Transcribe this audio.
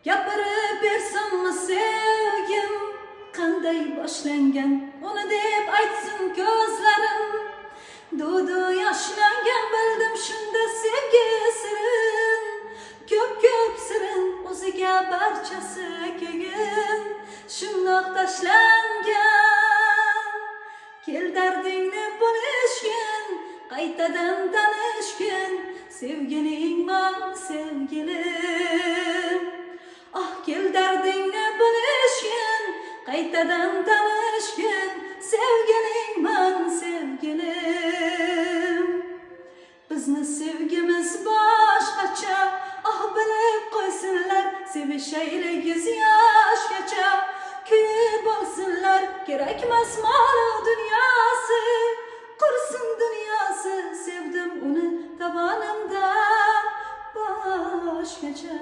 Gapirib bersammi sevgim qanday boshlangan, uni deb aytsin ko'zlarim. Dudu yoshlangan bildim shunda sevgi sirin, ko'p sirin o'ziga barchasi kelgin, shundoq tashlangan. Kel dardingni bo'lishgin, qaytadan tanishgin, sevgilingman sevgilim. Ah, kel dardingni bo'lishgin, qaytadan tanishgin, sevgilingman sevgilim. Bizni sevgimiz boshqacha, ah bilib qo'ysinlar, sevishayligiz yoshgacha. Kuyib bo'lsinlar, kerakmas mol dunyosi, qursin dunyosi, sevdim uni tovonimda boshqacha.